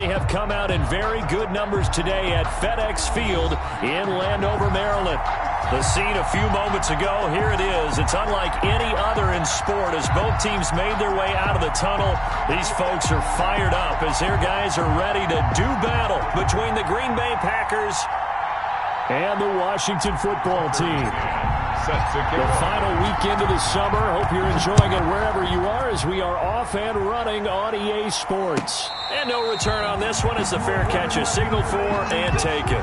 They have come out in very good numbers today at FedEx Field in Landover, Maryland. The scene a few moments ago, here it is. It's unlike any other in sport as both teams made their way out of the tunnel. These folks are fired up as their guys are ready to do battle between the Green Bay Packers and the Washington football team. The final weekend of the summer. Hope you're enjoying it wherever you are as we are off and running on EA Sports. And no return on this one as the fair catch is signaled for and taken.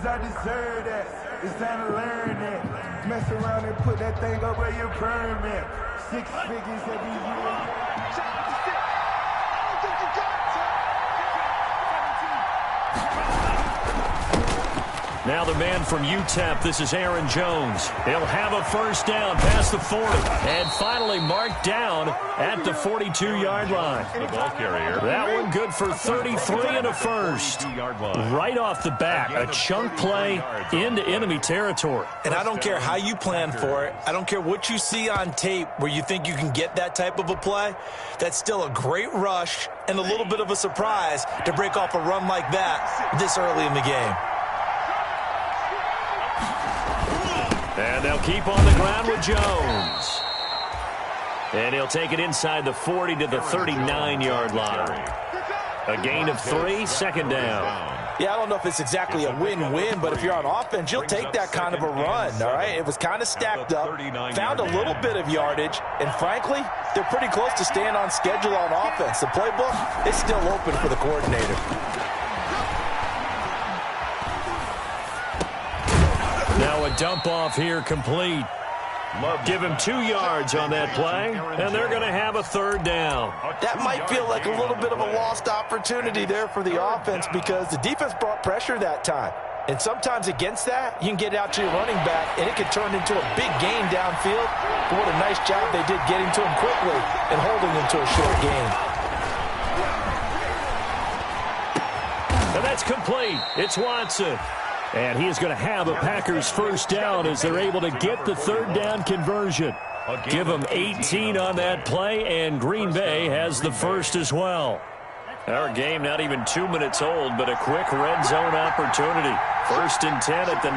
I deserve that. It's time to learn that. Mess around and put that thing up where your permit. 6 figures every year. Now the man from UTEP, this is Aaron Jones. He'll have a first down past the 40 and finally marked down at the 42-yard line. The ball carrier. That one good for 33 and a first. Right off the bat, a chunk play into enemy territory. And I don't care how you plan for it. I don't care what you see on tape where you think you can get that type of a play. That's still a great rush and a little bit of a surprise to break off a run like that this early in the game. And they'll keep on the ground with Jones. And he'll take it inside the 40 to the 39-yard line. A gain of 3, second down. Yeah, I don't know if it's exactly a win-win, but if you're on offense, you'll take that kind of a run, all right? It was kind of stacked up, found a little bit of yardage, and frankly, they're pretty close to staying on schedule on offense. The playbook is still open for the coordinator. Now a dump off here complete. Give him 2 yards on that play, and they're going to have a third down. That might feel like a little bit of a lost opportunity there for the offense because the defense brought pressure that time. And sometimes against that, you can get out to your running back, and it can turn into a big gain downfield. But what a nice job they did getting to him quickly and holding him to a short gain. And that's complete. It's Watson. And he is going to have a Packers first down as they're able to get the third down conversion. Give them 18 on that play, and Green Bay has the first as well. Our game not even 2 minutes old, but a quick red zone opportunity. 1st and 10 at the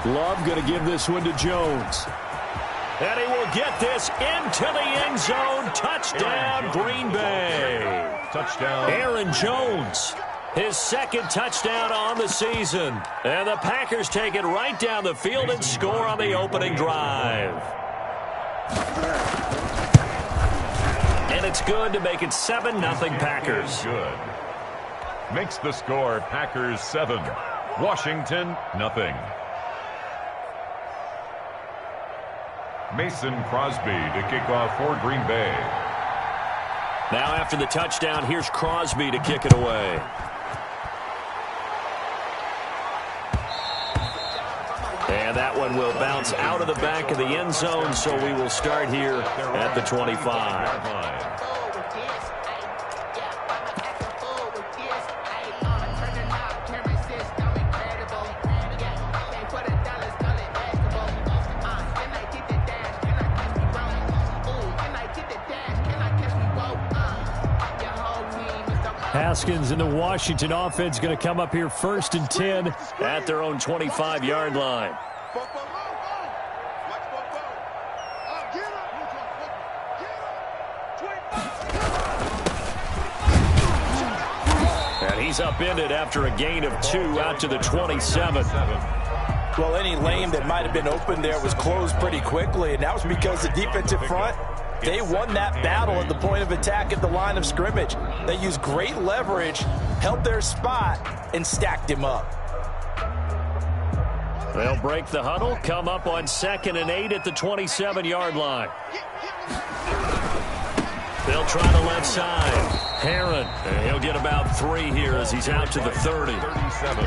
19. Love going to give this one to Jones. And he will get this into the end zone. Touchdown, Green Bay. Touchdown. Aaron Jones, his 2nd touchdown on the season. And the Packers take it right down the field and score on the opening drive. And it's good to make it 7-0 Packers. Good. Makes the score Packers 7, Washington nothing. Mason Crosby to kick off for Green Bay. Now after the touchdown, here's Crosby to kick it away. And that one will bounce out of the back of the end zone, so we will start here at the 25. Haskins and the Washington offense going to come up here 1st and 10 at their own 25-yard line. And he's upended after a gain of 2 out to the 27. Well, any lane that might have been open there was closed pretty quickly, and that was because the defensive front, they won that battle at the point of attack at the line of scrimmage. They used great leverage, held their spot, and stacked him up. They'll break the huddle, come up on 2nd and 8 at the 27-yard line. They'll try the left side. Herron, he'll get about 3 here as he's out to the 30. 37.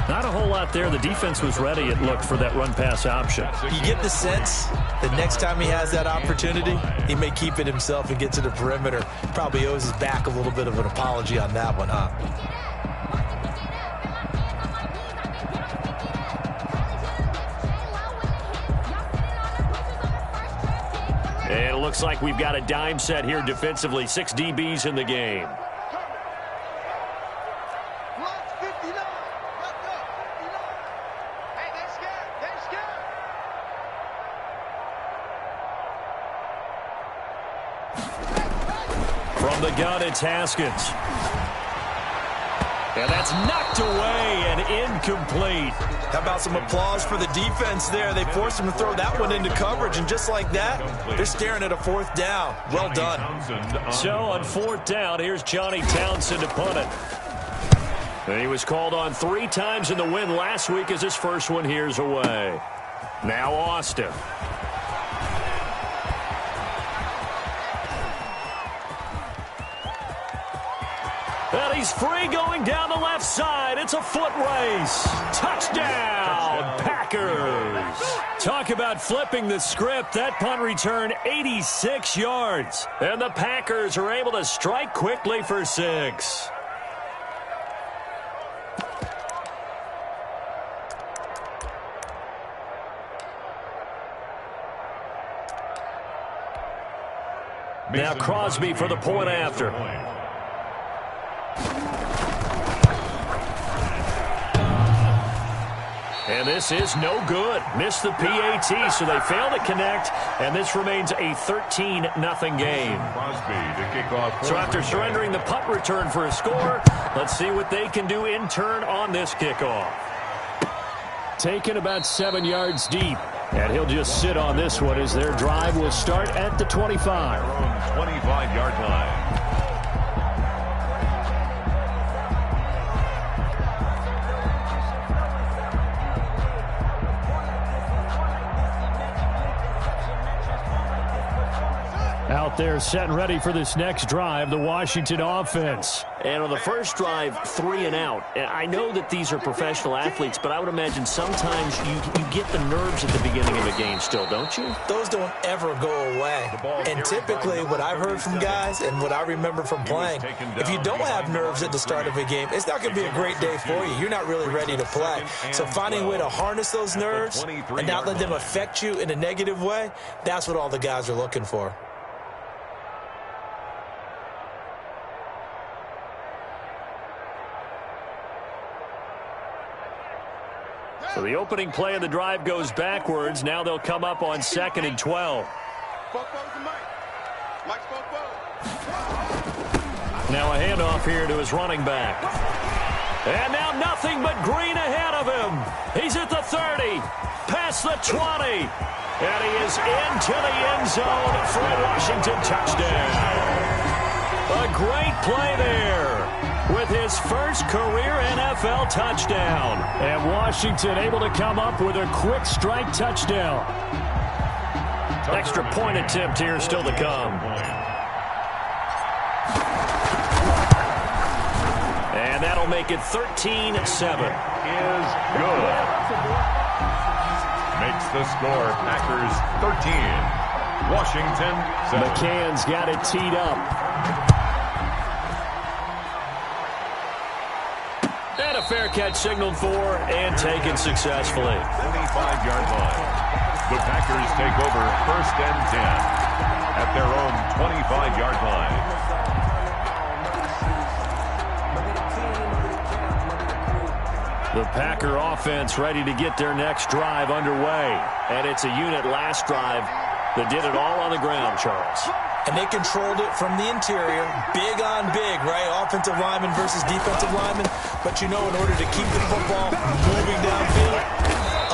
Not a whole lot there. The defense was ready, it looked, for that run-pass option. You get the sense that next time he has that opportunity, he may keep it himself and get to the perimeter. Probably owes his back a little bit of an apology on that one, huh? And it looks like we've got a dime set here defensively. 6 DBs in the game. From the gun, it's Haskins. And that's knocked away and incomplete. How about some applause for the defense there? They forced him to throw that one into coverage, and just like that, they're staring at a 4th down. Well done. So on 4th down, here's Johnny Townsend to punt it. And he was called on 3 times in the win last week as his first one here's away. Now Austin. And he's free going down the left side. It's a foot race. Touchdown, Packers. Talk about flipping the script. That punt return 86 yards. And the Packers are able to strike quickly for 6. Now Crosby for the point after. And this is no good. Missed the PAT, so they fail to connect, and this remains a 13-0 game. So after surrendering the punt return for a score, let's see what they can do in turn on this kickoff. Taken about 7 yards deep, and he'll just sit on this one as their drive will start at the 25. 25-yard line. Out there set and ready for this next drive, the Washington offense. And on the first drive, 3 and out. I know that these are professional athletes, but I would imagine sometimes you get the nerves at the beginning of a game still, don't you? Those don't ever go away. And typically what I've heard from guys and what I remember from playing, if you don't have nerves at the start of a game, it's not going to be a great day for you. You're not really ready to play. So finding a way to harness those nerves and not let them affect you in a negative way, that's what all the guys are looking for. So the opening play of the drive goes backwards. Now they'll come up on 2nd and 12. Now a handoff here to his running back. And now nothing but green ahead of him. He's at the 30, past the 20. And he is into the end zone for a Washington touchdown. A great play there with his first career NFL touchdown. And Washington able to come up with a quick strike touchdown. Extra point attempt here still to come. And that'll make it 13-7. Is good. Makes the score Packers 13. Washington 7. McCann's got it teed up. And a fair catch signaled for and taken successfully. 25-yard line. The Packers take over 1st and 10 at their own 25-yard line. The Packer offense ready to get their next drive underway. And it's a unit last drive that did it all on the ground, Charles. And they controlled it from the interior, big on big, right? Offensive lineman versus defensive lineman. But, you know, in order to keep the football moving downfield,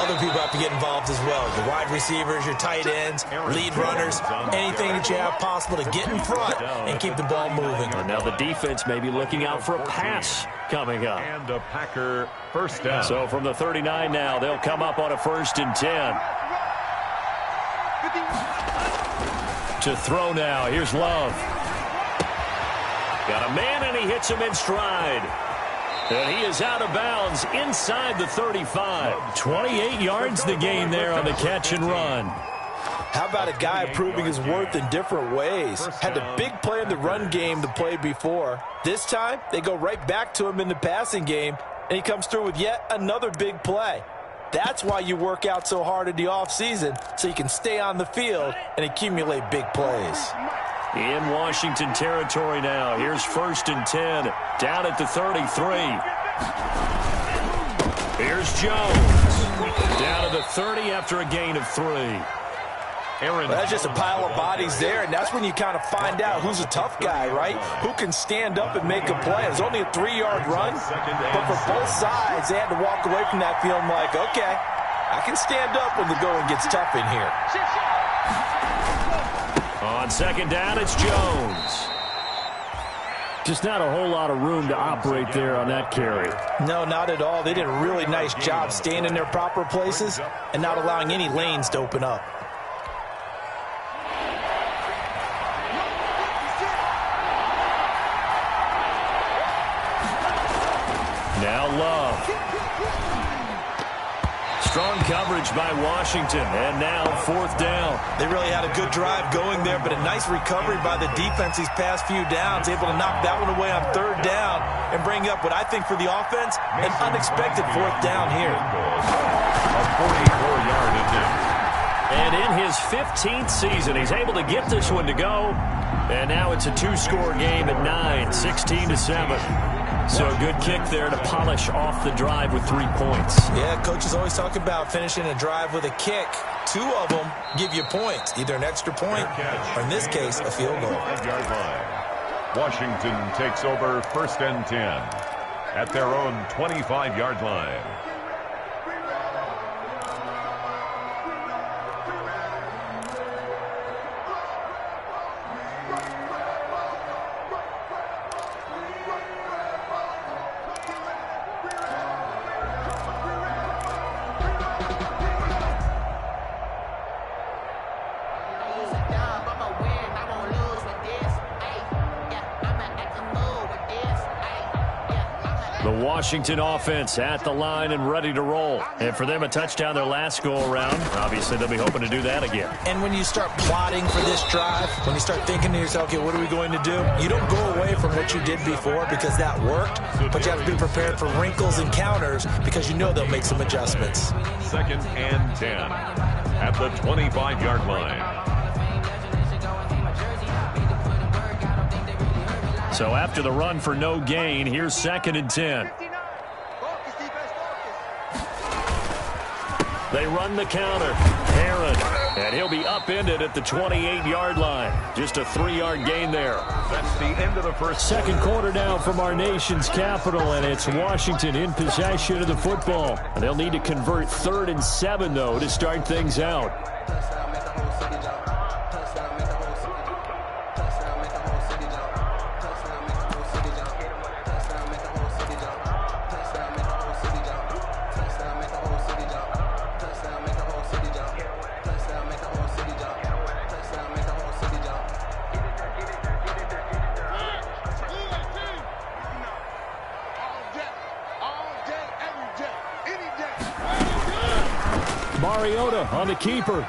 other people have to get involved as well. Your wide receivers, your tight ends, lead runners, anything that you have possible to get in front and keep the ball moving. And now the defense may be looking out for a pass coming up. And a Packer first down. So from the 39 now, they'll come up on a 1st and 10. To throw now. Here's Love. Got a man, and he hits him in stride. And he is out of bounds inside the 35. 28 yards the gain there on the catch and run. How about a guy proving his worth in different ways? Had the big play in the run game the play before. This time, they go right back to him in the passing game, and he comes through with yet another big play. That's why you work out so hard in the offseason, so you can stay on the field and accumulate big plays. In Washington territory now. Here's 1st and 10. Down at the 33. Here's Jones. Down to the 30 after a gain of 3. Well, that's just a pile of bodies there, and that's when you kind of find out who's a tough guy, right? Who can stand up and make a play. It's only a 3-yard run, but for both sides, they had to walk away from that feeling like, okay, I can stand up when the going gets tough in here. On 2nd down, it's Jones. Just not a whole lot of room to operate there on that carry. No, not at all. They did a really nice job staying in their proper places and not allowing any lanes to open up. Now Love. Strong coverage by Washington, and now 4th down. They really had a good drive going there, but a nice recovery by the defense these past few downs, able to knock that one away on 3rd down and bring up what I think for the offense, an unexpected 4th down here. A 44-yard attempt. And in his 15th season, he's able to get this one to go. And now it's a 2-score game at 9, 16-7. So a good kick there to polish off the drive with 3 points. Yeah, coaches always talk about finishing a drive with a kick. 2 of them give you points, either an extra point or, in this case, a field goal. Washington takes over 1st and 10 at their own 25-yard line. The Washington offense at the line and ready to roll. And for them, a touchdown their last go-around. Obviously, they'll be hoping to do that again. And when you start plotting for this drive, when you start thinking to yourself, okay, what are we going to do? You don't go away from what you did before because that worked, but you have to be prepared for wrinkles and counters because you know they'll make some adjustments. 2nd and 10 at the 25-yard line. So after the run for no gain, here's 2nd and 10. They run the counter. Aaron. And he'll be upended at the 28-yard line. Just a 3-yard gain there. That's the end of the first. 2nd quarter now from our nation's capital, and it's Washington in possession of the football. And they'll need to convert 3rd and 7, though, to start things out. Mariota on the keeper.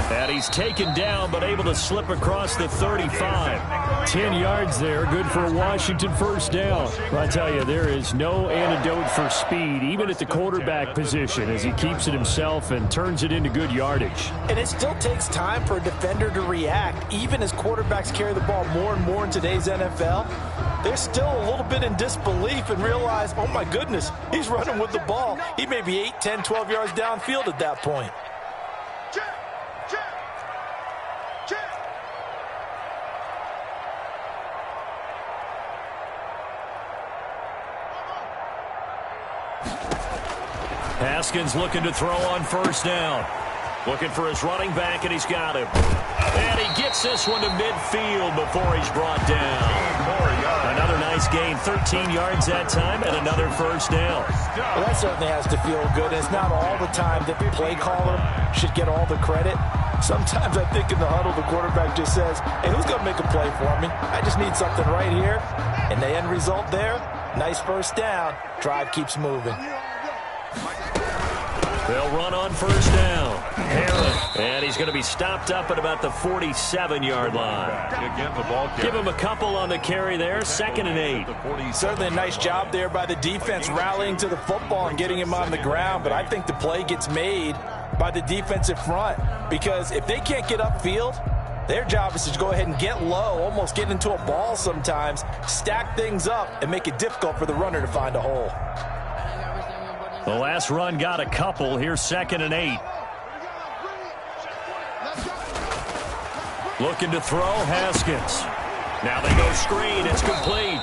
And he's taken down, but able to slip across the 35. 10 yards there, good for a Washington 1st down. I tell you, there is no antidote for speed, even at the quarterback position, as he keeps it himself and turns it into good yardage. And it still takes time for a defender to react, even as quarterbacks carry the ball more and more in today's NFL. They're still a little bit in disbelief and realize, oh my goodness, he's running with the ball. He may be 8, 10, 12 yards downfield at that point. Haskins looking to throw on 1st down. Looking for his running back, and he's got him. And he gets this one to midfield before he's brought down. Another nice gain, 13 yards that time, and another 1st down. Well, that certainly has to feel good. It's not all the time that the play caller should get all the credit. Sometimes I think in the huddle, the quarterback just says, hey, who's going to make a play for me? I just need something right here. And the end result there, nice first down. Drive keeps moving. They'll run on first down. Herron. And he's going to be stopped up at about the 47-yard line. Again, the ball carrier. Give him a couple on the carry there. 2nd and 8. Certainly a nice job there by the defense rallying to the football and getting him on the ground. But I think the play gets made by the defensive front. Because if they can't get upfield, their job is to go ahead and get low, almost get into a ball sometimes, stack things up, and make it difficult for the runner to find a hole. The last run got a couple. Here's 2nd and 8. Looking to throw, Haskins. Now they go screen. It's complete.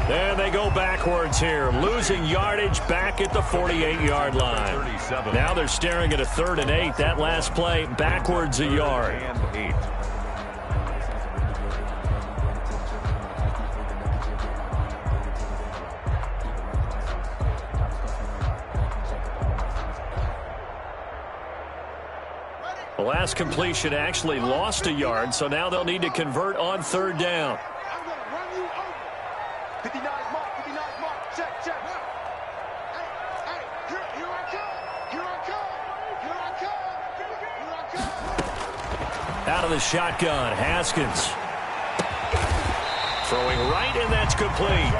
There they go backwards here. Losing yardage back at the 48-yard line. Now they're staring at a 3rd and 8. That last play backwards a yard. And 8. The last completion actually lost a yard, so now they'll need to convert on 3rd down. I'm going to run you over. 59 mark, 59 mark. Check, check. Hey, here I come. Here I come. Here I come. Here I come. Out of the shotgun, Haskins. Throwing right, and that's complete.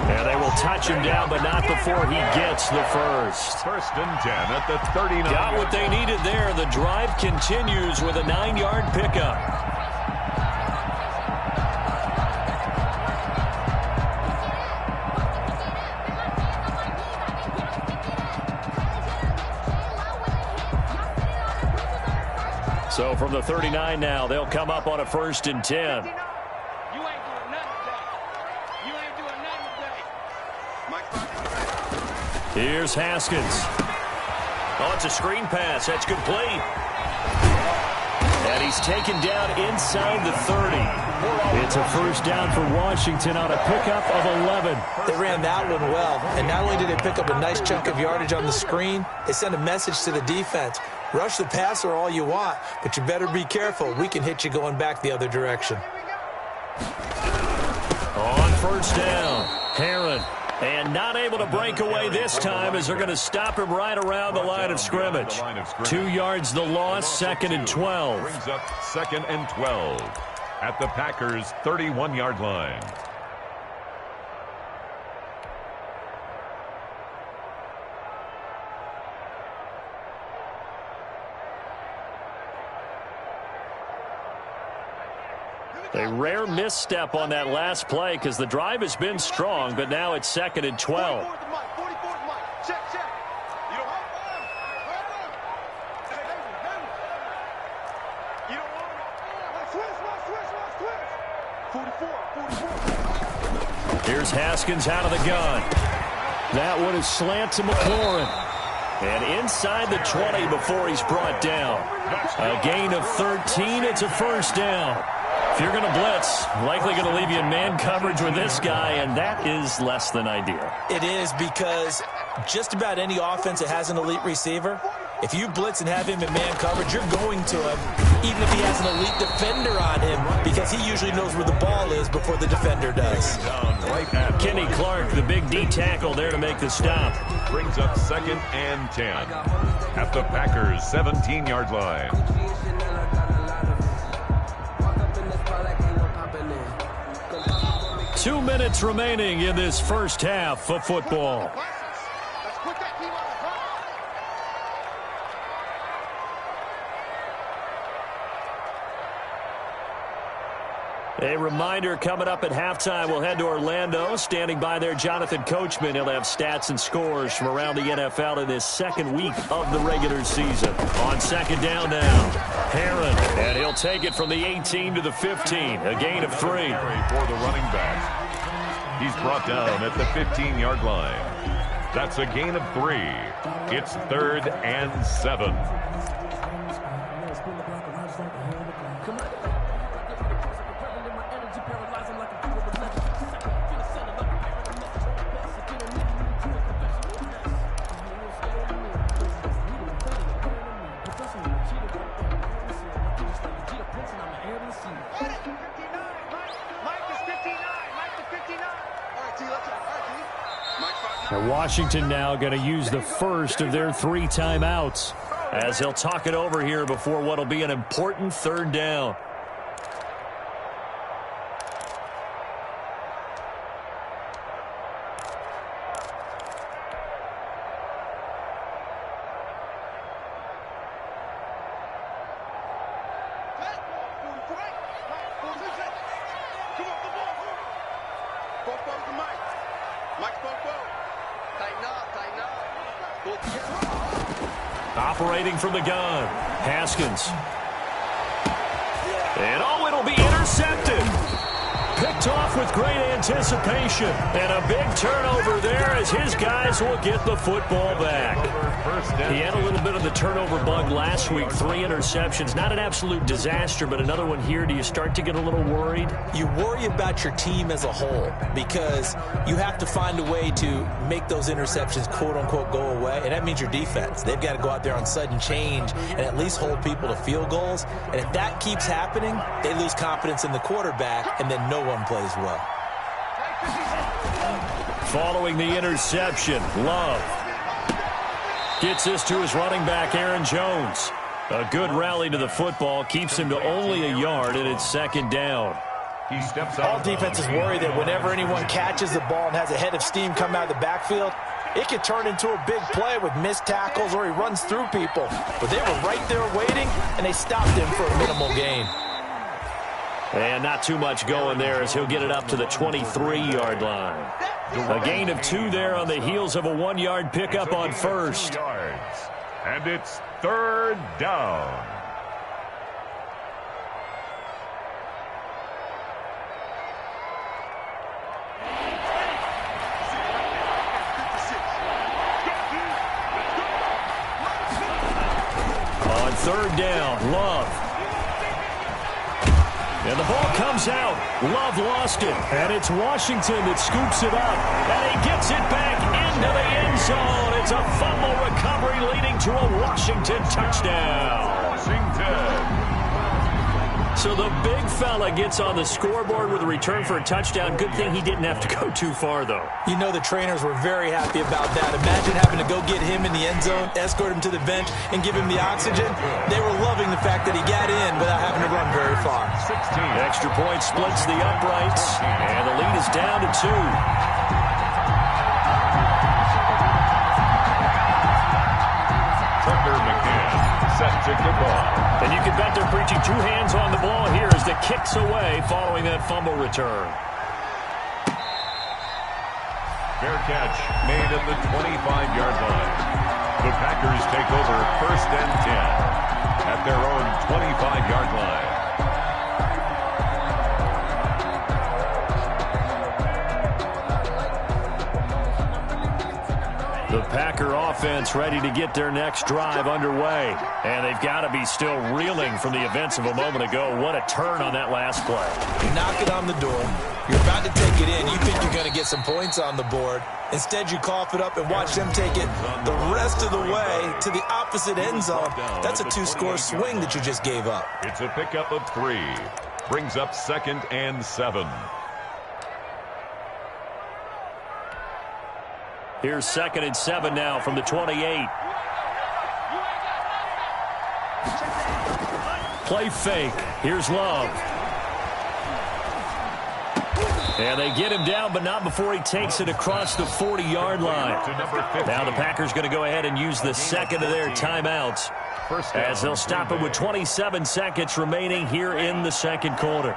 And they will touch him down, but not before he gets the first. 1st and 10 at the 39. Got what they needed there. The drive continues with a 9-yard pickup. So from the 39 now, they'll come up on a 1st and 10. Here's Haskins. Oh, it's a screen pass. That's complete. And he's taken down inside the 30. It's a 1st down for Washington on a pickup of 11. They ran that one well, and not only did they pick up a nice chunk of yardage on the screen, they sent a message to the defense. Rush the passer all you want, but you better be careful. We can hit you going back the other direction. On 1st down, Herron. And not able to break away this time as they're going to stop him right around the line of scrimmage. 2 yards the loss, 2nd and 12. Brings up 2nd and 12 at the Packers' 31-yard line. A rare misstep on that last play because the drive has been strong, but now it's 2nd and 12. Here's Haskins out of the gun. That one is slant to McLaurin. And inside the 20 before he's brought down. A gain of 13. It's a 1st down. If you're going to blitz, likely going to leave you in man coverage with this guy, and that is less than ideal. It is, because just about any offense that has an elite receiver, if you blitz and have him in man coverage, you're going to him, even if he has an elite defender on him, because he usually knows where the ball is before the defender does. Kenny Clark, the big D tackle there to make the stop. Brings up 2nd and 10 at the Packers' 17-yard line. 2 minutes remaining in this 1st half of football. A reminder, coming up at halftime, we'll head to Orlando. Standing by there, Jonathan Coachman. He'll have stats and scores from around the NFL in this 2nd week of the regular season. On 2nd down now, Herron. And he'll take it from the 18 to the 15. A gain of 3. For the running back. He's brought down at the 15-yard line. That's a gain of 3. It's 3rd and 7. Now Washington now going to use the first of their 3 timeouts as they'll talk it over here before what will be an important 3rd down. Operating from the gun, Haskins. And oh, it'll be intercepted. Picked off with great anticipation. And a big turnover there as his guys will get the football back. He had a little bit of the turnover bug last week. 3 interceptions. Not an absolute disaster, but another one here. Do you start to get a little worried? You worry about your team as a whole because you have to find a way to make those interceptions, quote-unquote, go away. And that means your defense. They've got to go out there on sudden change and at least hold people to field goals. And if that keeps happening, they lose confidence in the quarterback, and then no one plays well. Following the interception, Love gets this to his running back, Aaron Jones. A good rally to the football, keeps him to only a yard, and it's 2nd down. He steps out. All defenses worry that whenever anyone catches the ball and has a head of steam come out of the backfield, it could turn into a big play with missed tackles or he runs through people. But they were right there waiting, and they stopped him for a minimal gain. And not too much going there as he'll get it up to the 23-yard line. A gain of 2 there on the heels of a 1-yard pickup on first. And it's 3rd down. On 3rd down, Love. And the ball comes out. Love lost it. And it's Washington that scoops it up. And he gets it back into the end zone. It's a fumble recovery leading to a Washington touchdown. Washington. So the big fella gets on the scoreboard with a return for a touchdown. Good thing he didn't have to go too far, though. You know the trainers were very happy about that. Imagine having to go get him in the end zone, escort him to the bench, and give him the oxygen. They were loving the fact that he got in without having to run very far. 16. Extra point splits the uprights, and the lead is down to 2. Tucker McCann set to the ball. And you can bet they're preaching 2 hands on the ball here as the kick's away following that fumble return. Fair catch made at the 25-yard line. The Packers take over 1st and 10 at their own 25-yard line. The Packer offense ready to get their next drive underway. And they've got to be still reeling from the events of a moment ago. What a turn on that last play. You knock it on the door. You're about to take it in. You think you're going to get some points on the board. Instead, you cough it up and watch them take it the rest of the way to the opposite end zone. That's a 2-score swing that you just gave up. It's a pickup of 3. Brings up 2nd and 7. Here's 2nd and 7 now from the 28. Play fake. Here's Love. And they get him down, but not before he takes it across the 40-yard line. Now the Packers going to go ahead and use the 2nd of their timeouts as they'll stop it with 27 seconds remaining here in the 2nd quarter.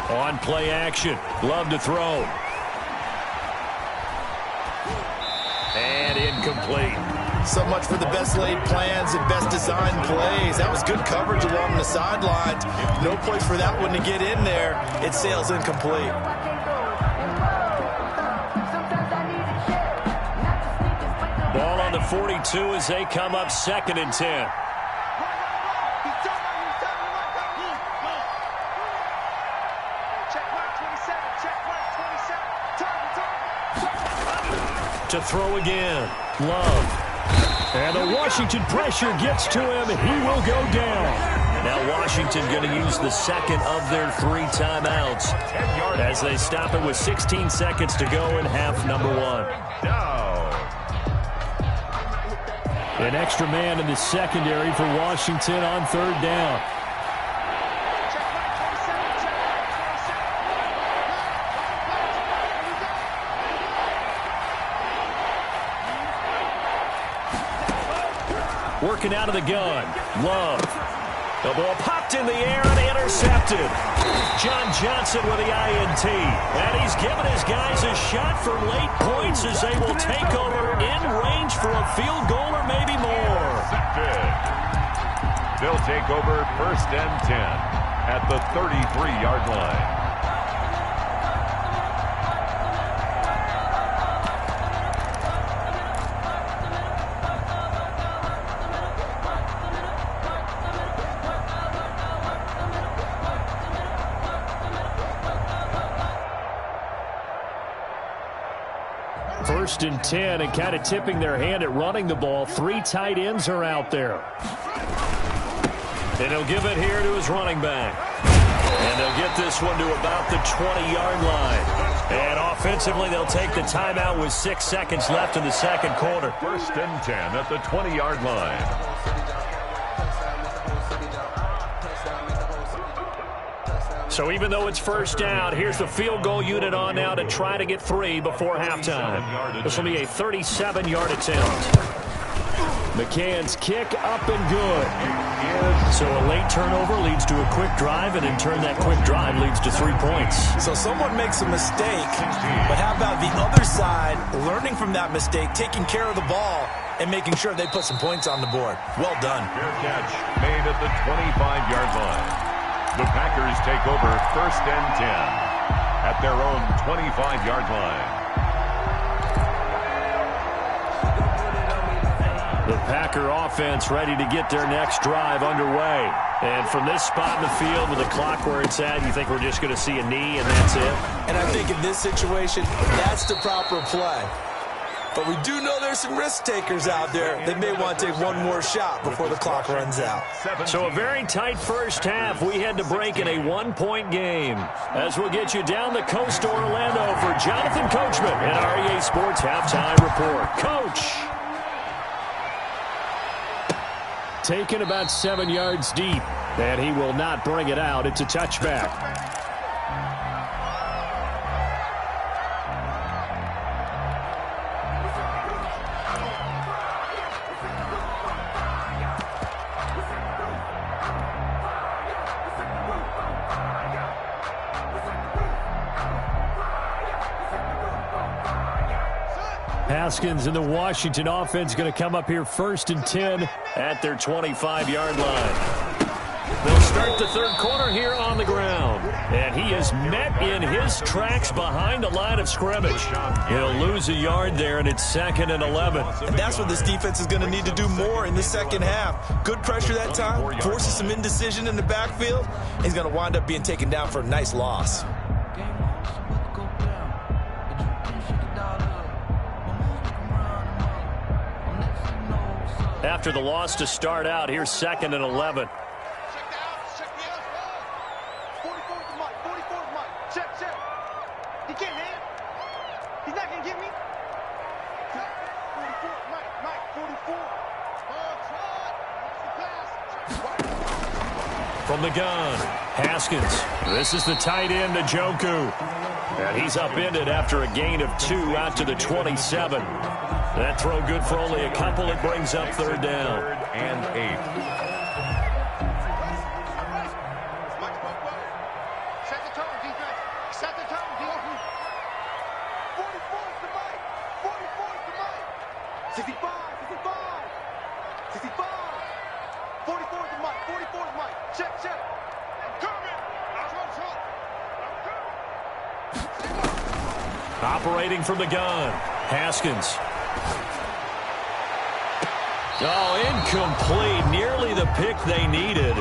On play action. Love to throw. And incomplete. So much for the best laid plans and best designed plays. That was good coverage along the sidelines. No place for that one to get in there. It sails incomplete. Ball on the 42 as they come up 2nd and 10. To throw again. Love. And the Washington pressure gets to him. He will go down. Now Washington going to use the second of their 3 timeouts as they stop it with 16 seconds to go in half number 1. An extra man in the secondary for Washington on 3rd down. Working out of the gun. Love. The ball popped in the air and intercepted. John Johnson with the INT. And he's given his guys a shot for late points as they will take over in range for a field goal or maybe more. They'll take over 1st and 10 at the 33-yard line. First and 10, and kind of tipping their hand at running the ball. 3 tight ends are out there. And he'll give it here to his running back. And they'll get this one to about the 20-yard line. And offensively, they'll take the timeout with 6 seconds left in the second quarter. 1st and 10 at the 20-yard line. So even though it's first down, here's the field goal unit on now to try to get 3 before halftime. This will be a 37-yard attempt. McCann's kick up and good. So a late turnover leads to a quick drive, and in turn that quick drive leads to 3 points. So someone makes a mistake, but how about the other side learning from that mistake, taking care of the ball, and making sure they put some points on the board? Well done. Fair catch made at the 25-yard line. The Packers take over 1st and 10 at their own 25-yard line. The Packer offense ready to get their next drive underway. And from this spot in the field with the clock where it's at, you think we're just going to see a knee and that's it? And I think in this situation, that's the proper play. But we do know there's some risk takers out there. They may want to take one more shot before the clock runs out. So a very tight first half. We had to break in a 1-point game. As we'll get you down the coast to Orlando for Jonathan Coachman and our EA Sports Halftime Report. Coach! Taken about 7 yards deep, and he will not bring it out. It's a touchback. Haskins and the Washington offense going to come up here 1st and 10 at their 25-yard line. They'll start the third quarter here on the ground. And he is met in his tracks behind the line of scrimmage. He'll lose a yard there, and it's 2nd and 11. And that's what this defense is going to need to do more in the second half. Good pressure that time, forces some indecision in the backfield. He's going to wind up being taken down for a nice loss. After the loss to start out, here's 2nd and 11. Check the outside. 44's Mike. 44's Mike. Check. He can't hit. He's not going to get me. 44, Mike. 44. From the gun, Haskins. This is the tight end, Njoku. And he's upended after a gain of 2 out to the 27. That throw good for only a couple. It brings up 3rd down. 3rd and 8. Set the tone, defense. Set the tone, defense. 44's the Mike. 44's the Mike. 65. 44's the Mike. 44's Mike. Check. I'm coming. Operating from the gun, Haskins. Oh, incomplete. Nearly the pick they needed.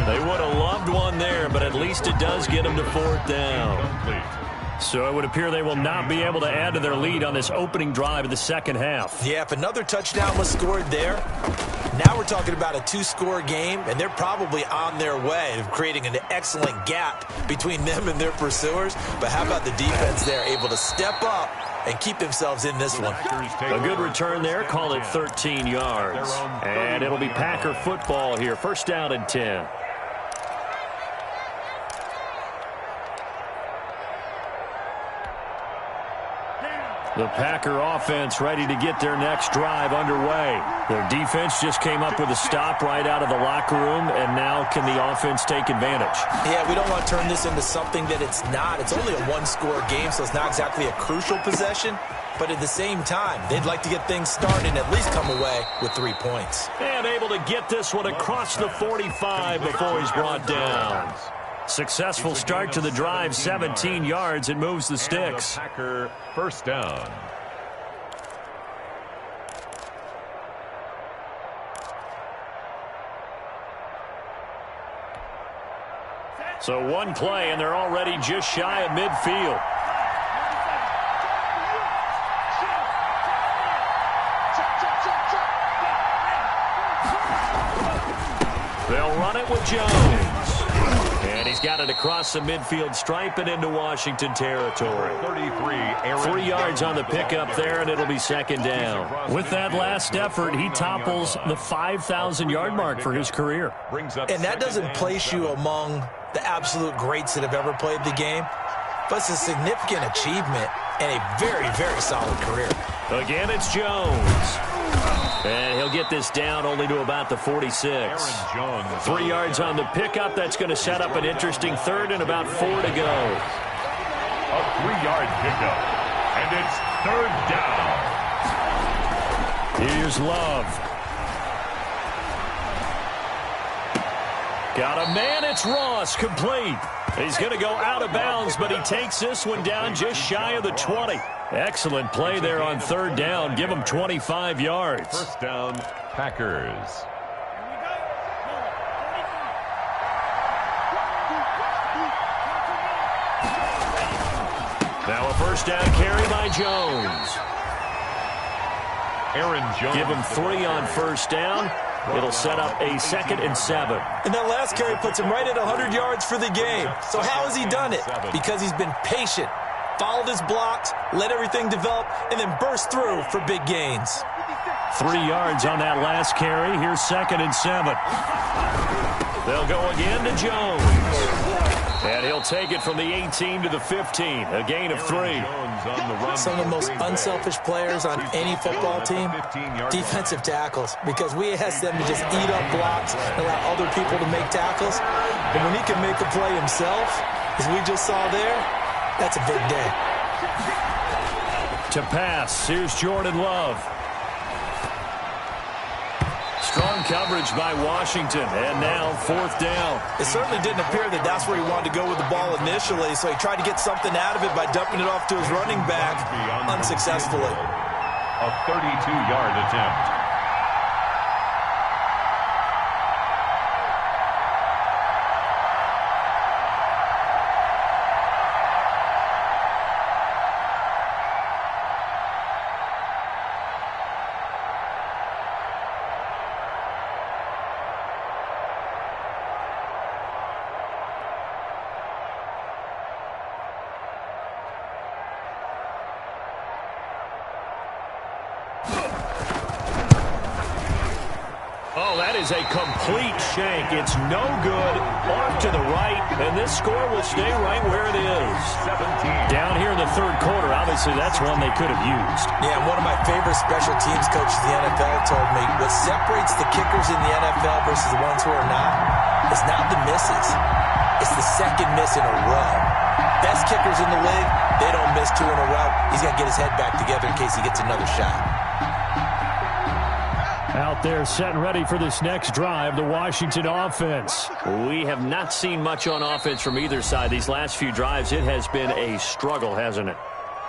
They would have loved one there, but at least it does get them to 4th down. So it would appear they will not be able to add to their lead on this opening drive of the second half. Yeah, if another touchdown was scored there, now we're talking about a two-score game, and they're probably on their way of creating an excellent gap between them and their pursuers. But how about the defense there, able to step up and keep themselves in this one? A good return there, call it 13 yards. And it'll be Packer football here, first down and 10. The Packer offense ready to get their next drive underway. Their defense just came up with a stop right out of the locker room, and now can the offense take advantage? Yeah, we don't want to turn this into something that it's not. It's only a one-score game, so it's not exactly a crucial possession. But at the same time, they'd like to get things started and at least come away with 3 points. And able to get this one across the 45 before he's brought down. Successful start to the drive, 17 yards. It moves the sticks. Packer first down. So one play, and they're already just shy of midfield. They'll run it with Jones. And he's got it across the midfield stripe and into Washington territory. 3 yards on the pickup there, and it'll be second down. With that last effort, he topples the 5,000-yard mark for his career. And that doesn't place you among the absolute greats that have ever played the game, but it's a significant achievement and a very, very solid career. Again, it's Jones. And he'll get this down only to about the 46. 3 yards on the pickup. That's going to set up an interesting third and about 4 to go. A 3-yard pickup. And it's third down. Here's Love. Got a man. It's Ross, complete. He's going to go out of bounds, but he takes this one down just shy of the 20. Excellent play there on third down. Give him 25 yards. First down, Packers. Now a first down carry by Jones. Aaron Jones. Give him 3 on first down. It'll set up a 2nd and 7. And that last carry puts him right at 100 yards for the game. So how has he done it? Because he's been patient, followed his blocks, let everything develop, and then burst through for big gains. 3 yards on that last carry. Here's 2nd and 7. They'll go again to Jones. And he'll take it from the 18 to the 15. A gain of 3. Some of the most unselfish players on any football team, defensive tackles, because we ask them to just eat up blocks and allow other people to make tackles. But when he can make a play himself, as we just saw there, that's a big day. To pass, here's Jordan Love. Strong coverage by Washington, and now 4th down. It certainly didn't appear that that's where he wanted to go with the ball initially, so he tried to get something out of it by dumping it off to his running back unsuccessfully. A 32-yard attempt. Oh, that is a complete shank. It's no good. Off to the right, and this score will stay right where it is. 17. Down here in the third quarter, obviously that's one they could have used. Yeah, one of my favorite special teams coaches in the NFL told me what separates the kickers in the NFL versus the ones who are not is not the misses. It's the second miss in a row. Best kickers in the league, they don't miss 2 in a row. He's got to get his head back together in case he gets another shot. Out there set and ready for this next drive, the Washington offense. We have not seen much on offense from either side. These last few drives, it has been a struggle, hasn't it?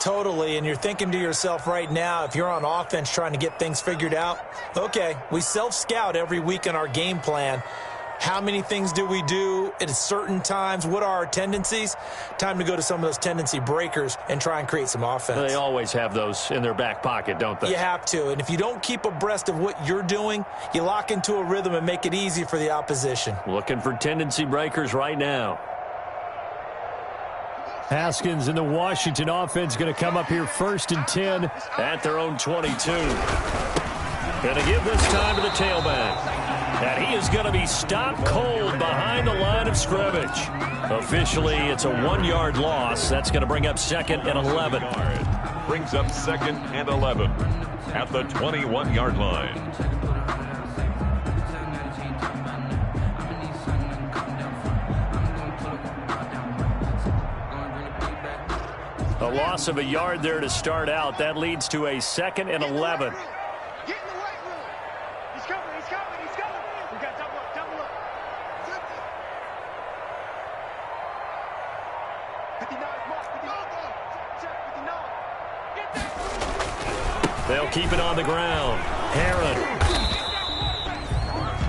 Totally, and you're thinking to yourself right now, if you're on offense trying to get things figured out, okay, we self-scout every week in our game plan, How many things do we do at certain times? What are our tendencies? Time to go to some of those tendency breakers and try and create some offense. They always have those in their back pocket, don't they? You have to. And if you don't keep abreast of what you're doing, you lock into a rhythm and make it easy for the opposition. Looking for tendency breakers right now. Haskins and the Washington offense going to come up here 1st and 10 at their own 22. Going to give this time to the tailback. And he is going to be stopped cold behind the line of scrimmage. Officially, it's a 1-yard loss. That's going to bring up 2nd and 11. Brings up 2nd and 11 at the 21-yard line. A loss of a yard there to start out. That leads to a 2nd and 11. Get in the right room. He's coming, he's coming, he's coming. We got double up, double up. 59 mark, 59. Check, 59. Get that. They'll keep it on the ground. Herron.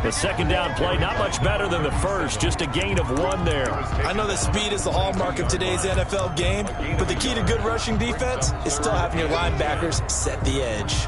The 2nd down play, not much better than the first, just a gain of 1 there. I know that speed is the hallmark of today's NFL game, but the key to good rushing defense is still having your linebackers set the edge.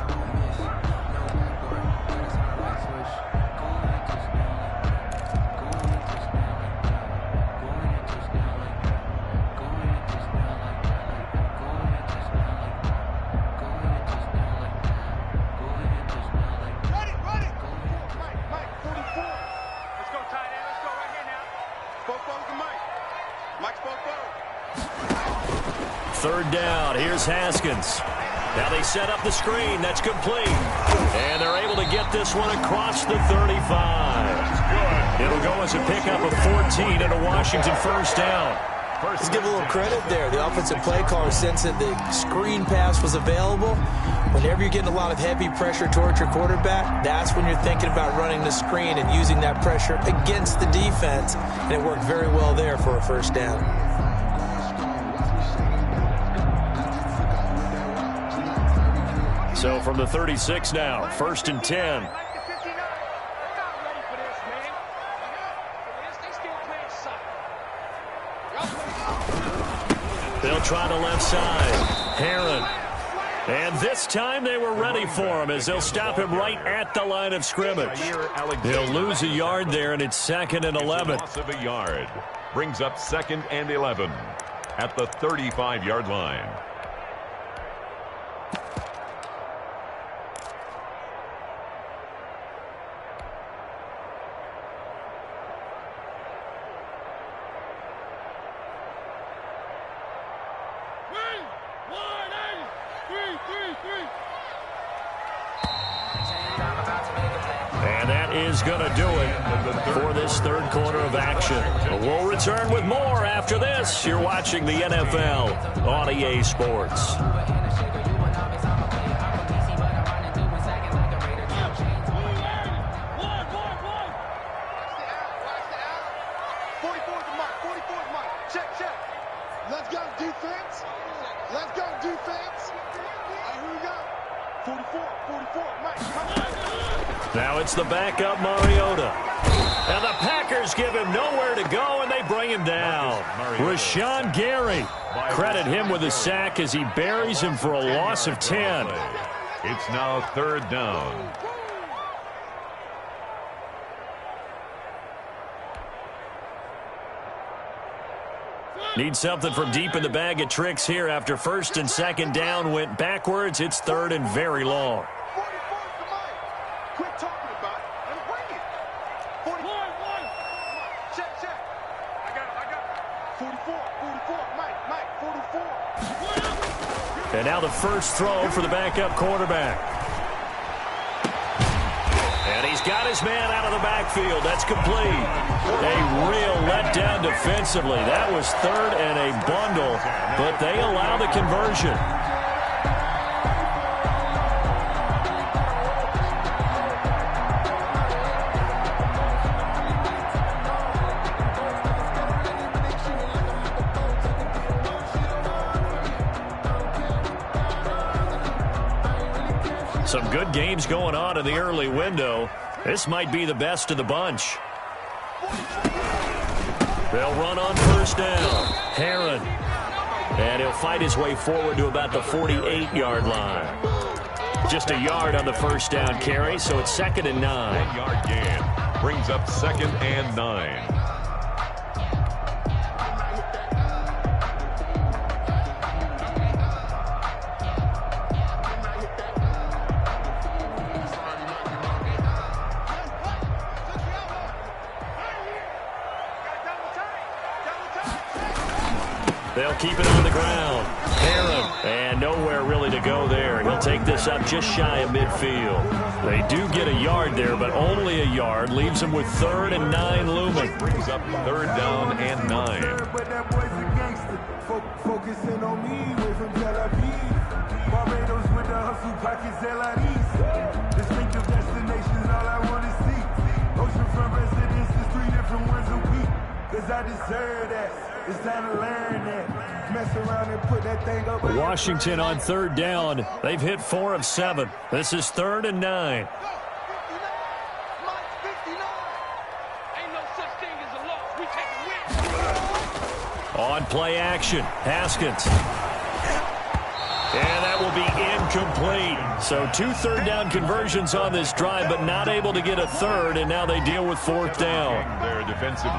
Third down. Here's Haskins. Now they set up the screen. That's complete. And they're able to get this one across the 35. It'll go as a pickup of 14 and a Washington 1st down. Let's give a little credit there. The offensive play caller sensed that the screen pass was available. Whenever you're getting a lot of heavy pressure towards your quarterback, that's when you're thinking about running the screen and using that pressure against the defense. And it worked very well there for a 1st down. So from the 36 now, 1st and 10. They'll try the left side. Herron. And this time they were ready for him as they'll stop him right at the line of scrimmage. They'll lose a yard there, and it's 2nd and 11. Loss of a yard. Brings up 2nd and 11 at the 35-yard line. And that is going to do it for this 3rd quarter of action. We'll return with more after this. You're watching the NFL on EA Sports. Let's go, defense. Let's go, defense. All right, here we go. 44, Mike. Now it's the backup Mariota. And the Packers give him nowhere to go, and they bring him down. Rashawn Gary. Credit him with a sack as he buries him for a loss of 10. It's now 3rd down. Need something from deep in the bag of tricks here after 1st and 2nd down went backwards. It's 3rd and very long. 44 to Mike. Quit talking about it and bring it. 44. Check. I got it. 44. Mike, 44. And now the first throw for the backup quarterback. And he's got his man out of the backfield. That's complete. A real letdown defensively. That was 3rd and a bundle, but they allow the conversion. Some good games going on in the early window. This might be the best of the bunch. They'll run on first down. Herron. And he'll fight his way forward to about the 48-yard line. Just a yard on the first down carry, so it's 2nd and 9. 1-yard gain brings up 2nd and 9. They'll keep it on the ground. Herron. And nowhere really to go there. He'll take this up just shy of midfield. They do get a yard there, but only a yard. Leaves them with 3rd and 9 looming. Brings up 3rd down and 9. Focusing on me, way from Tel Aviv. Barbados with the hustle pockets, LIDs. Distinctive destinations, all I want to see. Oceanfront residences, 3 different ones a week. Cause I deserve that. It's time to learn that. Mess around and put that thing up. Washington on 3rd down. They've hit 4 of 7. This is 3rd and 9. On play action, Haskins. And that will be incomplete. So 2 third down conversions on this drive, but not able to get a third, and now they deal with 4th down.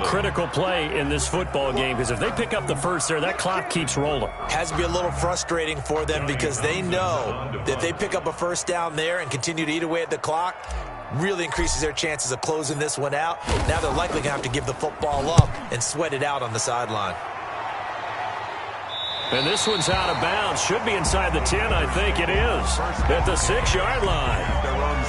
Critical play in this football game, because if they pick up the first there, that clock keeps rolling. Has to be a little frustrating for them because they know that if they pick up a first down there and continue to eat away at the clock, really increases their chances of closing this one out. Now they're likely going to have to give the football up and sweat it out on the sideline. And this one's out of bounds. Should be inside the 10, I think it is. At the 6-yard line.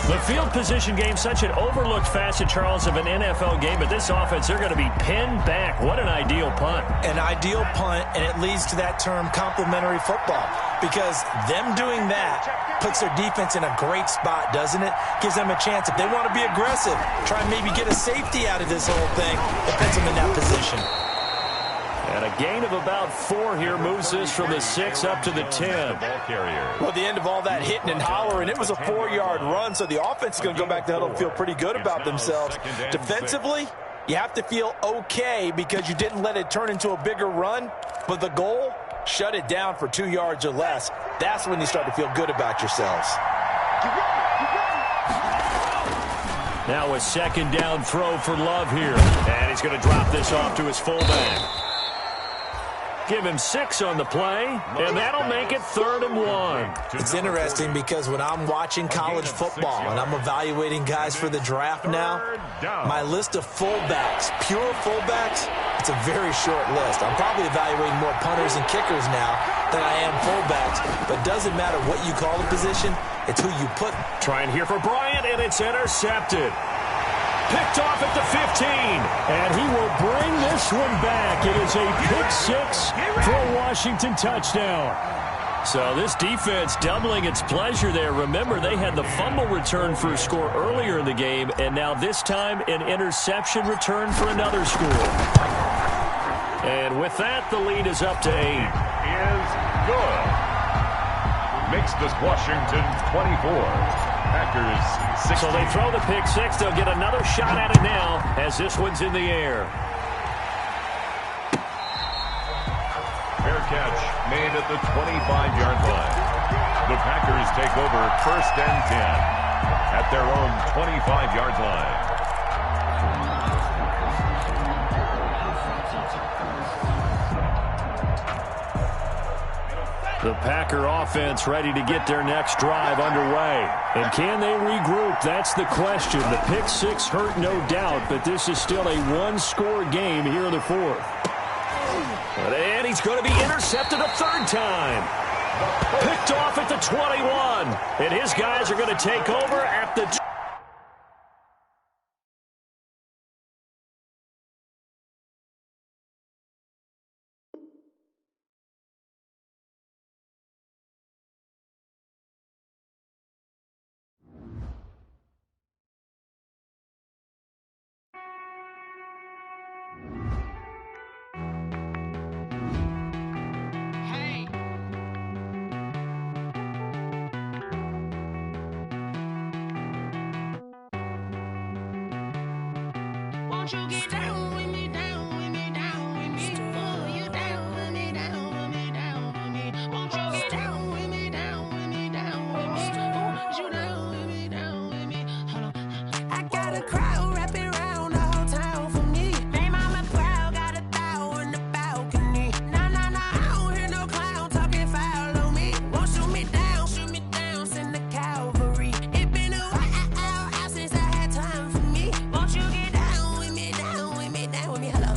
The field position game, such an overlooked facet, Charles, of an NFL game. But this offense, they're going to be pinned back. What an ideal punt. An ideal punt, and it leads to that term complementary football. Because them doing that puts their defense in a great spot, doesn't it? Gives them a chance. If they want to be aggressive, try and maybe get a safety out of this whole thing, it puts them in that position. And a gain of about 4 here moves this from the 6 up to the 10. Well, the end of all that hitting and hollering, it was a 4-yard run, so the offense is going to go back to huddle and feel pretty good about themselves. Defensively, you have to feel okay because you didn't let it turn into a bigger run, but the goal, shut it down for 2 yards or less. That's when you start to feel good about yourselves. Now a 2nd down throw for Love here. And he's going to drop this off to his fullback. Give him 6 on the play, and that'll make it 3rd and 1. It's interesting because when I'm watching college football and I'm evaluating guys for the draft now, my list of fullbacks, pure fullbacks, it's a very short list. I'm probably evaluating more punters and kickers now than I am fullbacks, but doesn't matter what you call the position, it's who you put. Trying here for Bryant, and it's intercepted. Picked off at the 15, and he will bring this one back. It is a pick 6 for a Washington touchdown. So this defense doubling its pleasure there. Remember, they had the fumble return for a score earlier in the game, and now this time an interception return for another score. And with that, the lead is up to 8. Is good. Makes this Washington 24. Packers 16. So they throw the pick 6. They'll get another shot at it now as this one's in the air. Fair catch made at the 25-yard line. The Packers take over 1st and 10 at their own 25-yard line. The Packer offense ready to get their next drive underway. And can they regroup? That's the question. The pick 6 hurt, no doubt, but this is still a 1-score game here in the 4th. And he's going to be intercepted a 3rd time. Picked off at the 21. And his guys are going to take over at the Won't you get down with me, down with me, down with me? Oh, you down with me, down with me, down with me. Won't you get down with me, down with me, down with me? Oh, you down with me, down with me? Hold on. I got a crowd wrapping around the whole town for me. They mama proud, got a thou in the balcony. Nah, nah, nah, I don't hear no clown talking foul on me. Won't shoot me down, send the cavalry. It been a while since I had time for me. Won't you get down with me, down with me, down with me? Hello.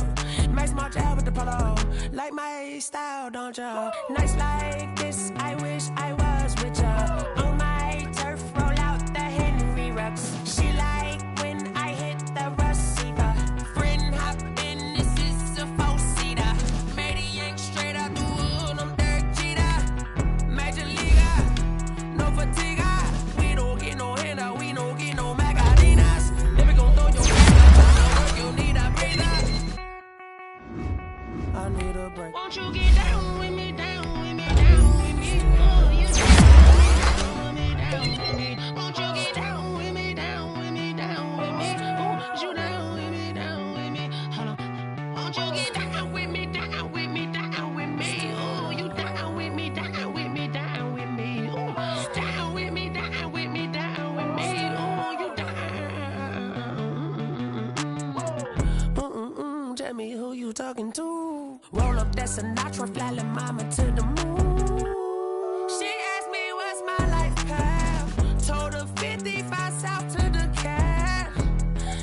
Max March out with the polo. Like my style, don't ya? Nights like this, I wish I was with ya. On my turf, roll out the Henry Rux. She like when I hit the receiver. Friend hop in, this is a four-seater. Made a yank straight out the wood, I'm Derek Jeter. Major leaguer, no fatigue. We don't get no handout, we don't get no Macarinas. Never gon' throw your hands up, you need a breather. I need a break. Won't you get down with me, down with me, down with me? Oh, you down with me, down with me. Won't you get down with me, down with me, down with me? Oh, you down with me, down with me? Hold on. Won't you get down with me, down with me, down with me? Oh, you down with me, down with me, down with me? Oh, down with me, down with me, down with me? Oh, you down. Tell me who you talking to. Roll up that Sinatra, fly la mama to the moon. She asked me what's my life path. Told her 55 south to the cat.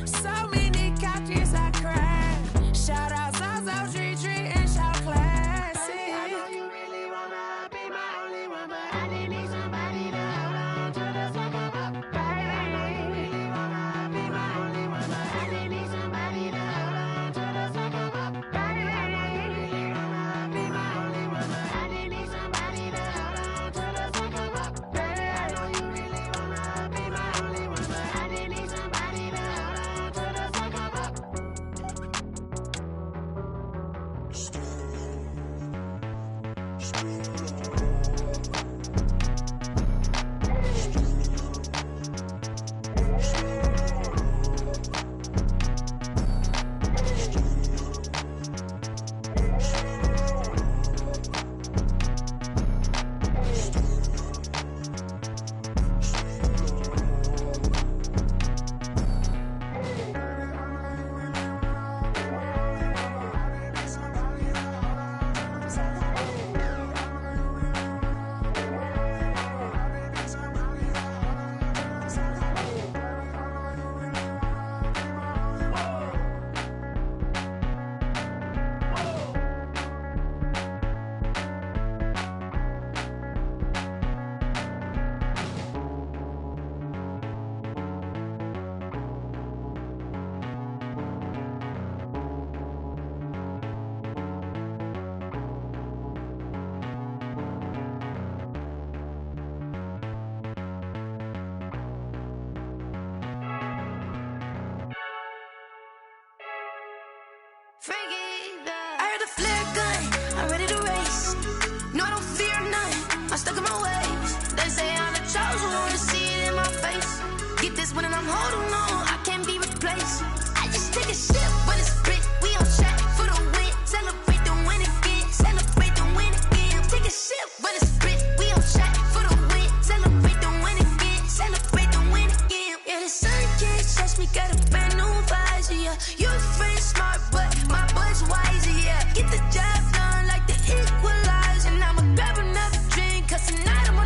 So many couches I cried. Shout out Zazo, Tree, and shout classic. I know you really wanna be my only one, but I didn't need somebody to hold on to the second up. Baby, I know you really wanna be my only one, but I didn't need somebody to hold on to the second up. Baby, I know you really wanna be my only one, but I didn't need somebody to hold on to the second up. Baby, I know you really wanna be my only one, but I didn't need somebody to hold on to the second up. I heard the flare gun, I'm ready to race. No, I don't fear none, I'm stuck in my ways. They say I'm the chosen one, to see it in my face. Get this one and I'm holding on, I can't be replaced. I just take a sip when it's split, we on track for the win. Celebrate the win again, celebrate the win again. Take a sip when it's split, we on track for the win. Celebrate the win again, celebrate the win again. Yeah, the sun can't touch me, got a brand new visor, yeah. You're a friend smart, but my boy's wiser, yeah. Get the job done like the equalizer. And I'ma grab another drink, cause tonight I'm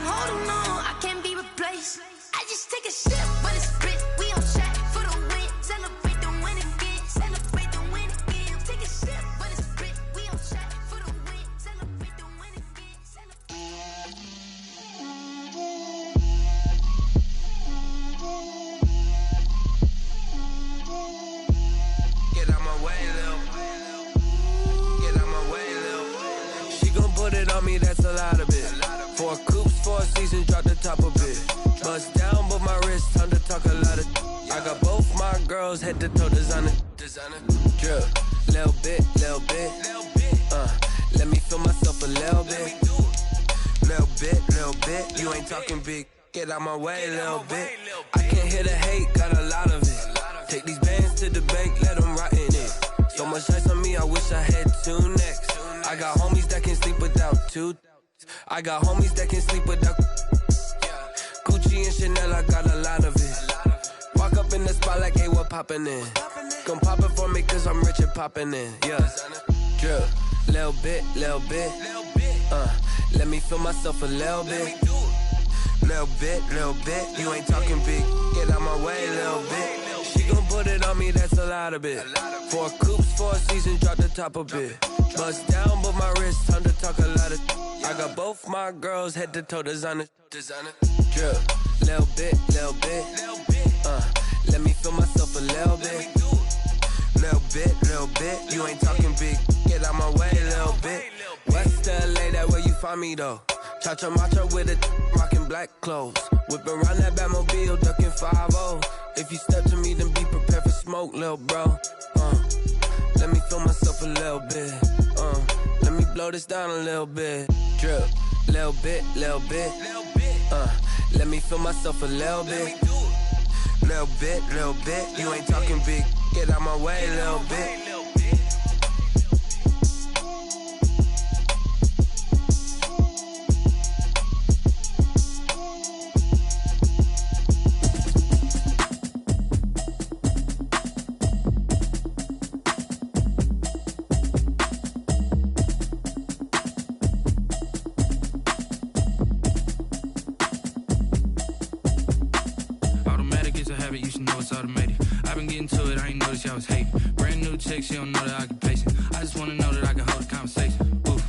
I'm holding on, I can't be replaced. I just take a sip, but it's split. We on track for the win. Celebrate the win again. Celebrate the win again. Take a sip, but it's split. We on track for the win. Celebrate the win again. Get out my way, Lil. Get out my way, Lil. She gon' put it on me, that's a lot of it. 4 coops, 4 seasons, drop the top a bit. Bust down, but my wrist, time to talk a lot of. I got both my girls head to toe designer. Drip, little bit. Let me feel myself a little bit. Little bit. You ain't talking big. Get out my way, little bit. I can't hear the hate, got a lot of it. Take these bands to the bank, let them rot in it. So much ice on me, I wish I had 2 necks. I got homies that can sleep without 2. I got homies that can sleep without Gucci and Chanel, I got a lot of it. Walk up in the spot like, hey, what poppin' in? Come pop it for me, cause I'm rich and poppin' in. Yeah, drip, little bit. Let me feel myself a little bit. Little bit. You ain't talking big. Get out my way, little bit. She gon' put it on me, that's a lot of it. 4 coops, 4 seasons, drop the top a bit. Bust down, but my wrist, time to talk a lot of. I got both my girls head to toe designer. Drip, little bit. Let me feel myself a little bit. Little bit. You ain't talking big. Get out my way, little bit. West LA, that where you find me though. Cha-cha matcha with a rockin' black clothes. Whip around that Batmobile, ducking 5-0. If you step to me, then be prepared for smoke, lil' bro. Let me feel myself a little bit. Let me blow this down a little bit. Drip, little bit. Let me feel myself a little bit. Little bit. You ain't talking big. Get out my way, little bit. You should know it's automated. I've been getting to it, I ain't noticed y'all was hating. Brand new chick, she don't know the occupation. I just wanna know that I can hold a conversation. Oof,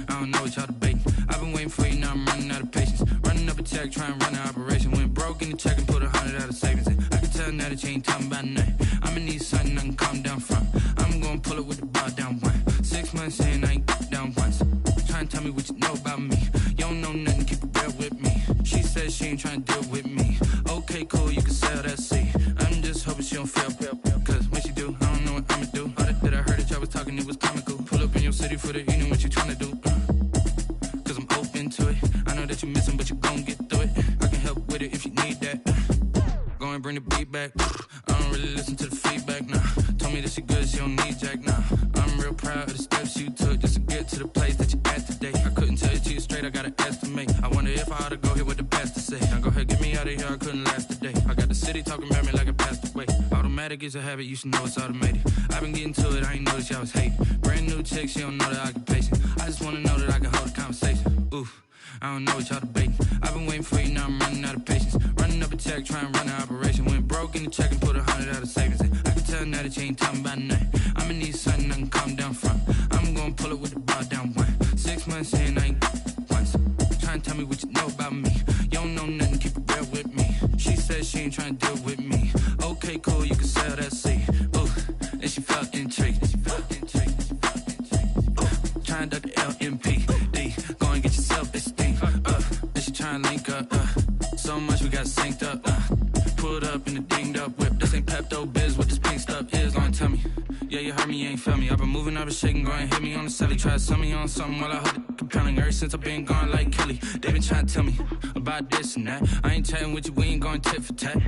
I don't know what y'all debating. I've been waiting for you, now I'm running out of patience. Running up a check, trying to run an operation. Went broke in the check and put 100 out of savings in. I can tell now that you ain't talking about nothing. I'ma need something I can calm down from. I'm gonna pull it with the bar down one. 6 months in, I ain't down once. Trying to tell me what you know about me. You don't know nothing, keep it real with me. She said she ain't trying to deal with me. Okay, cool, you can sell that seat. I'm just hoping she don't fail. Cause when she do, I don't know what I'ma do. All that I heard that y'all was talking, it was comical. Pull up in your city for the evening, what you tryna do? Cause I'm open to it. I know that you missing, but you gon' get through it. I can help with it if you need that. Go and bring the beat back. I don't really listen to the feedback, nah. Told me that she good, she don't need jack, nah. I'm real proud of the steps you took just to get to the place that you at today. I couldn't tell you to you straight, I gotta estimate. I wonder if I ought to go here with the best to say. Now go ahead, get me out of here, I couldn't last a day. I got the city talking about me like I passed away. Automatic is a habit, you should know it's automated. I've been getting to it, I ain't noticed y'all was hating. Brand new chick, she don't know the occupation. I just wanna know that I can hold a conversation. Oof, I don't know what y'all debating. I've been waiting for you, now I'm running out of patience. Running up a check, trying to run an operation. Went broke in the check and put 100 out of savings in. I can tell now that you ain't talking about nothing. I'ma need something I can calm down from. I'm gonna pull it with the bar down one. 6 months in, I ain't once. Trying to tell me what you know about me. You don't know nothing, keep it real with me. She said she ain't trying to deal with me. Okay, cool, you can sell that seat. Ooh, and she felt intrigued. Trying to duck the LMPD. Go and get your self-esteem. And she trying to link up. So much we got synced up. Pulled up in the dinged up whip. This ain't Pepto-Biz, what this pink stuff is. Gonna tell me. Yeah, you heard me, you ain't feel me. I've been moving, I've been shaking, go and hit me on the celly. Try to sell me on something while I hold it compelling. Ever since I've been gone like Kelly, they been trying to tell me about this and that. I ain't chatting with you, we ain't going tit for tat.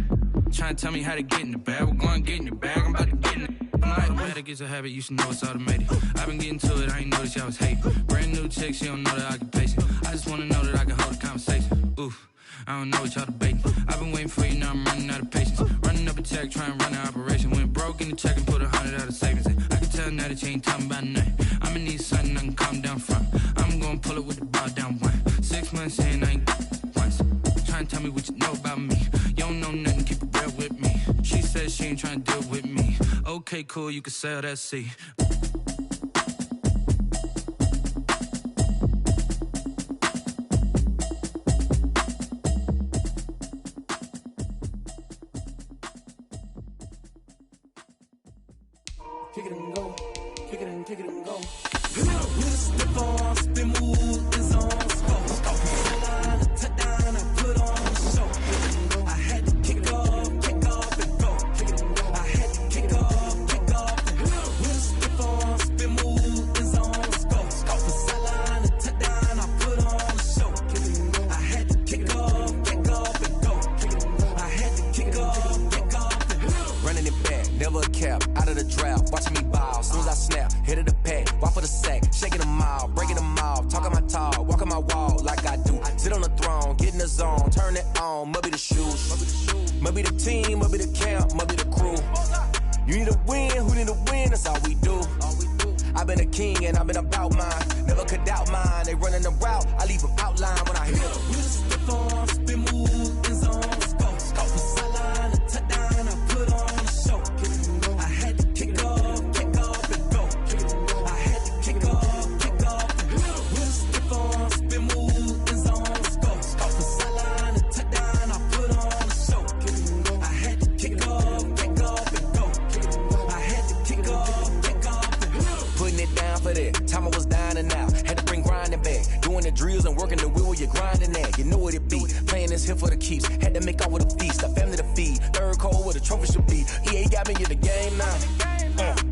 Trying to tell me how to get in the bag. We're going to get in your bag, I'm about to get in it. Automatic is a habit, you should know it's automated. I've been getting to it, I ain't noticed y'all was hating. Brand new chick, she don't know the occupation. I just wanna know that I can hold a conversation. Oof, I don't know what y'all debating. I've been waiting for you, now I'm running out of patience. Running up a check, trying to run an operation. Went broke in the check and put 100 out of savings in. I can tell now that you ain't talking about nothing. I'ma need something I can calm down from. I'm gonna pull it with the bar down one. 6 months in, I ain't one. Okay, cool, you can sail that sea. Kick it and go. Kick it and go. With the ball, spin move is on. Touchdown, I put on the show. I had to kick off and go. I had to kick off and go. With the ball, spin move is on. Sideline, touchdown, I put on the show. I had to kick off and go. I had to kick off and go. Running it back, never a cap, out of the draft. Watching me ball, soon as I snap, hit of the pack, walk for the sack, shaking them all, breaking them off, talking my talk, walking my wall like I do. Sit on the throne, get in the zone, turn it on, must be the shoes, must be the team, must be the camp, must be the crew. You need a win, who need a win, that's all we do. I've been a king and I've been about mine, never could doubt mine. They running the route, I leave them outline when I hit them. You step on, spin move, is on, scope, sideline, touchdown, I put on the show. I had to kick off and go. I had to kick off and go. With step on, spin move, is on, scope, sideline, touchdown, I put on the show. I had to kick off and go. I had to kick off and go. Putting it down for that, time I was down and out. Had to bring grinding back, doing the drills and working the wheel where you're grinding at. You know what it be, playing this here for the keeps. Had to make out with a feast, a family to feed. Third cold where the trophy should be. EA got me in the game now.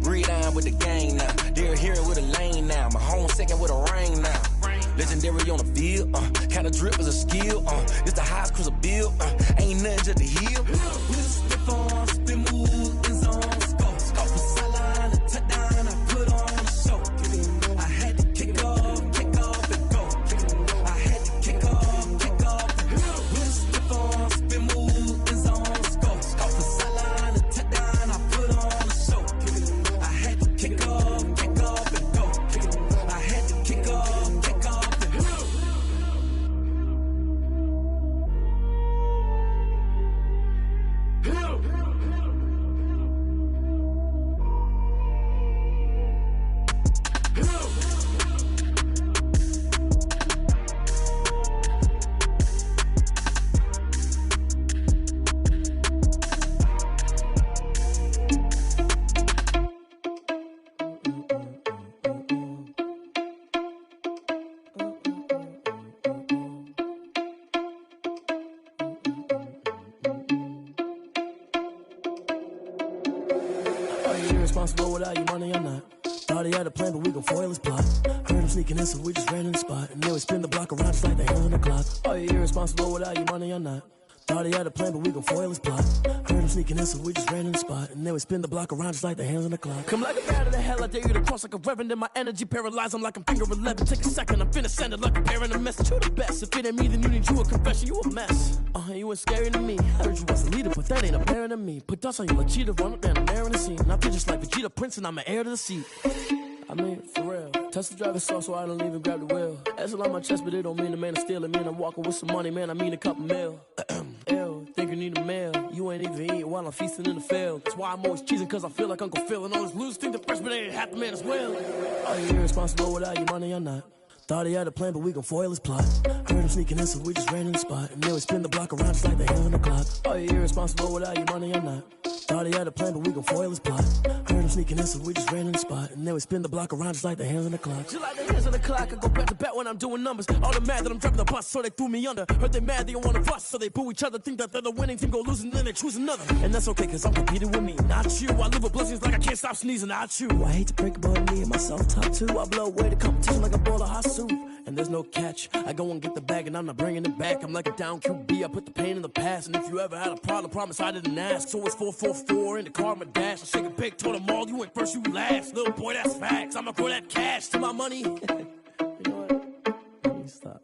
Read on with the game now. They're here with a lane now. My home second with a ring now. Legendary on the field, kind of drip is a skill. It's the highest cruiser bill, ain't nothing just to heal. With step on, spin move is on. Scope, sideline, touchdown, I put on the show. I had to kick off and go. I had to kick off and go. With step on, spin move is on. Scope, sideline, touchdown, I put on the show. I had to kick off and go. I had to kick off and go. Are you irresponsible without your money or not? Thought he had a plan, but we gon' foil his plot. Heard him sneaking in, so we just ran in the spot. And then we spin the block around just like the hands on the clock. Are you irresponsible without your money or not? Thought he had a plan, but we gon' foil his plot. Heard him sneaking in, so we just ran in the spot. And then we spin the block around just like the hands on the clock. Come like a bat of the hell, I dare you to cross like a reverend. In my energy paralyzed, I'm like I'm finger 11. Take a second, I'm finna send it like a bearing a message. You the best, if it ain't me, then you need you a confession. You a mess, you ain't scary to me. Heard you was a leader, but that ain't apparent to me. Put dust on you like cheetah, run up down the air in the scene. I feel just like Vegeta Prince, and I'm an heir to the seat. I mean, for real. Touch the driver's soft, so I don't even grab the wheel. That's on my chest, but it don't mean the man is stealing. Man, I'm walking with some money, man, I mean a couple mil. Ew, think you need a meal. You ain't even eating while I'm feasting in the field. That's why I'm always cheesing, cause I feel like Uncle Phil. And all those losers think the freshman ain't half the man as well. Are you irresponsible without your money or not? Thought he had a plan, but we gon' foil his plot. Heard him sneaking in, so we just ran in the spot. And then we spin the block around just like the hands on the clock. Are you irresponsible without your money or not? Thought he had a plan, but we gon' foil his plot. Heard him sneaking in, so we just ran in the spot. And then we spin the block around just like the hands on the clock. Just like the hands on the clock, I go back to back when I'm doing numbers. All the mad that I'm driving the bus, so they threw me under. Heard they mad, they don't wanna bust, so they boo each other. Think that they're the winning team, go losing, then they choose another. And that's okay, cause I'm competing with me, not you. I live with blessings like I can't stop sneezing, not you. I hate to break it, but me and myself top two. I blow away the competition like a bowl of hot soup. And there's no catch. I go and get the bag and I'm not bringing it back. I'm like a down QB, I put the pain in the past. And if you ever had a problem, promise I didn't ask. So it's 444 in the car, my dash. I shake a big, told them all, you ain't first, you last. Little boy, that's facts. I'ma throw that cash to my money. You know what? Let me stop.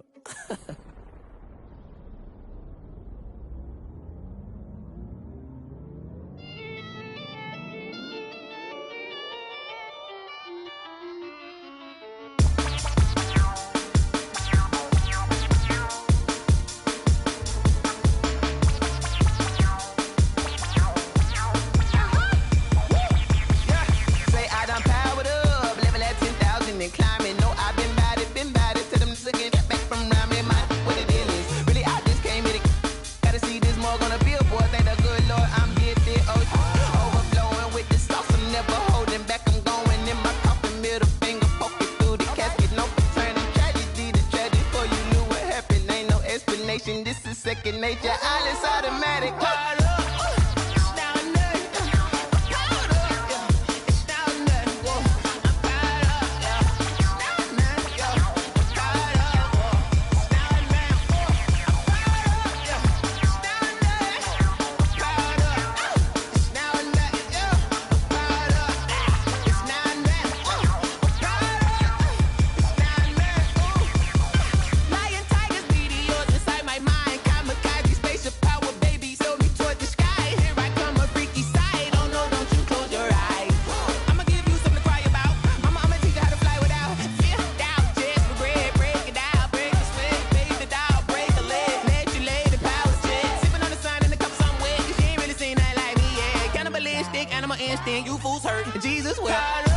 Yeah. nation. This is second nature. All is automatic. Caught up. Animal instinct, you fools hurt. Jesus will.